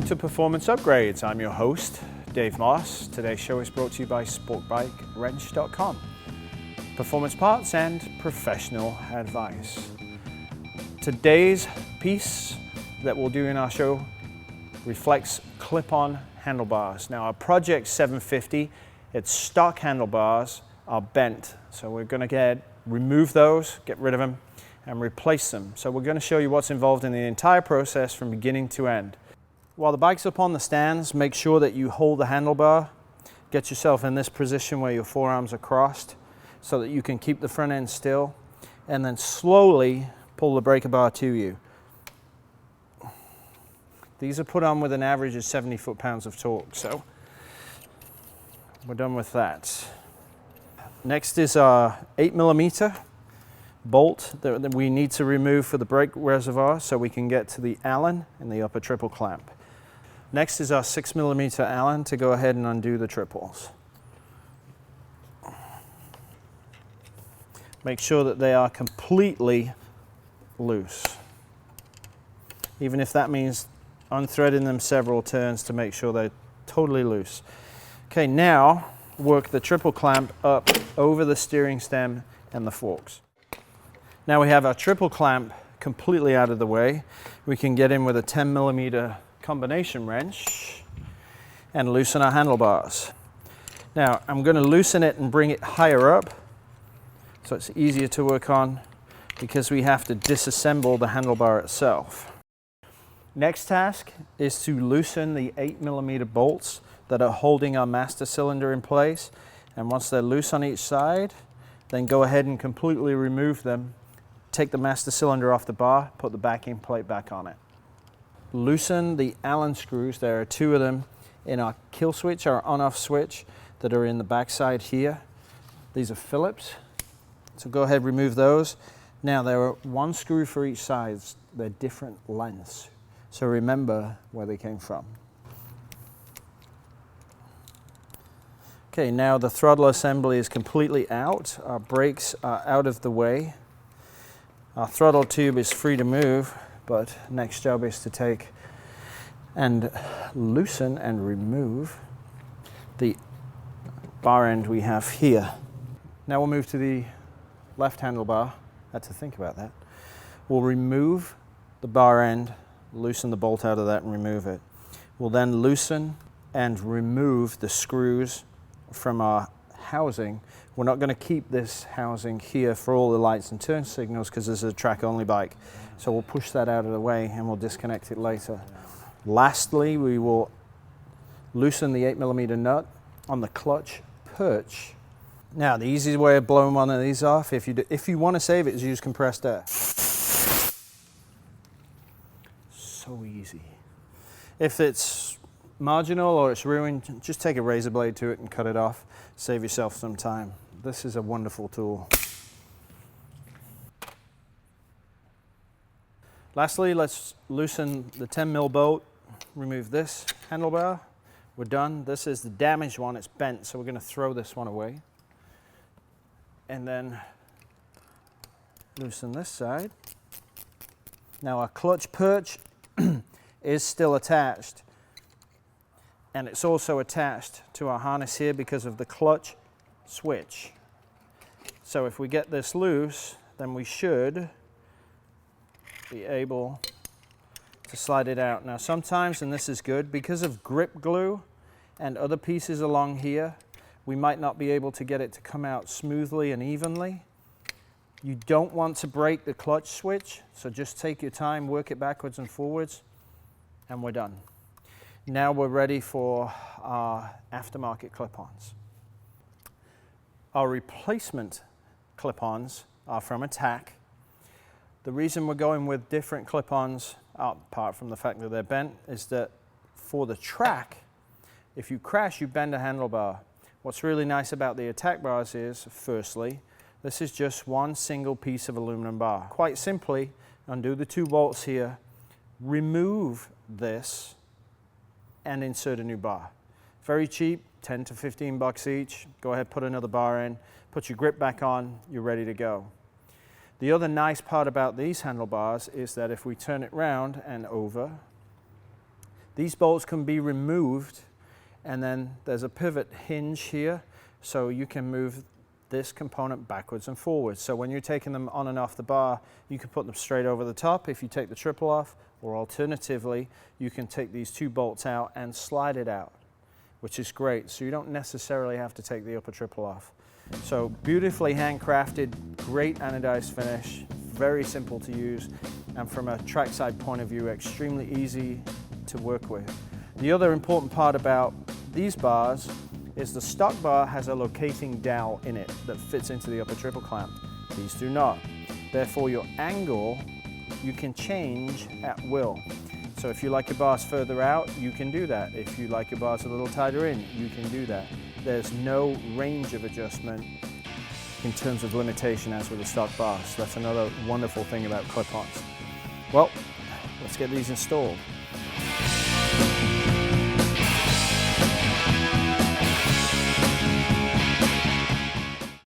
to Performance Upgrades. I'm your host, Dave Moss. Today's show is brought to you by SportBikeWrench.com. Performance parts and professional advice. Today's piece that we'll do in our show reflects clip-on handlebars. Now our Project 750, its stock handlebars are bent. So we're going to remove those, get rid of them, and replace them. So we're going to show you what's involved in the entire process from beginning to end. While the bike's up on the stands, make sure that you hold the handlebar. Get yourself in this position where your forearms are crossed so that you can keep the front end still, and then slowly pull the breaker bar to you. These are put on with an average of 70 foot-pounds of torque, so we're done with that. Next is our 8mm bolt that we need to remove for the brake reservoir so we can get to the Allen in the upper triple clamp. Next is our 6mm Allen to go ahead and undo the triples. Make sure that they are completely loose, even if that means unthreading them several turns to make sure they're totally loose. Okay, now work the triple clamp up over the steering stem and the forks. Now we have our triple clamp completely out of the way. We can get in with a 10mm combination wrench and loosen our handlebars. Now I'm going to loosen it and bring it higher up so it's easier to work on because we have to disassemble the handlebar itself. Next task is to loosen the 8mm bolts that are holding our master cylinder in place, and once they're loose on each side, then go ahead and completely remove them. Take the master cylinder off the bar, put the backing plate back on it. Loosen the Allen screws. There are two of them in our kill switch, our on-off switch, that are in the backside here. These are Phillips, so go ahead and remove those. Now there are one screw for each side. They're different lengths, so remember where they came from. Okay, now the throttle assembly is completely out. Our brakes are out of the way. Our throttle tube is free to move, but next job is to take and loosen and remove the bar end we have here. Now we'll move to the left handlebar. I had to think about that. We'll remove the bar end, loosen the bolt out of that and remove it. We'll then loosen and remove the screws from our housing. We're not going to keep this housing here for all the lights and turn signals because this is a track-only bike. So we'll push that out of the way and we'll disconnect it later. Lastly, we will loosen the 8mm nut on the clutch Perch. Now, the easiest way of blowing one of these off, if you want to save it, is use compressed air. So easy. If it's marginal or it's ruined, just take a razor blade to it and cut it off. Save yourself some time. This is a wonderful tool. Lastly, let's loosen the 10mm bolt, remove this handlebar. We're done. This is the damaged one, it's bent, so we're going to throw this one away. And then loosen this side. Now our clutch Perch is still attached, and it's also attached to our harness here because of the clutch switch. So if we get this loose, then we should be able to slide it out. Now sometimes, and this is good, because of grip glue and other pieces along here, we might not be able to get it to come out smoothly and evenly. You don't want to break the clutch switch, so just take your time, work it backwards and forwards, and we're done. Now we're ready for our aftermarket clip-ons. Our replacement clip-ons are from Attack. The reason we're going with different clip-ons, apart from the fact that they're bent, is that for the track, if you crash, you bend a handlebar. What's really nice about the Attack bars is, firstly, this is just one single piece of aluminum bar. Quite simply, undo the two bolts here, remove this, and insert a new bar. Very cheap, 10 to 15 bucks each. Go ahead, put another bar in, put your grip back on, you're ready to go. The other nice part about these handlebars is that if we turn it round and over, These bolts can be removed, and then there's a pivot hinge here, so you can move this component backwards and forwards. So when you're taking them on and off the bar, you can put them straight over the top if you take the triple off, or alternatively, you can take these 2 bolts out and slide it out, which is great. So you don't necessarily have to take the upper triple off. So beautifully handcrafted, great anodized finish, very simple to use, and from a trackside point of view, extremely easy to work with. The other important part about these bars is the stock bar has a locating dowel in it that fits into the upper triple clamp. These do not. Therefore, your angle you can change at will. So if you like your bars further out, you can do that. If you like your bars a little tighter in, you can do that. There's no range of adjustment in terms of limitation as with the stock bars. That's another wonderful thing about clip-ons. Well, let's get these installed.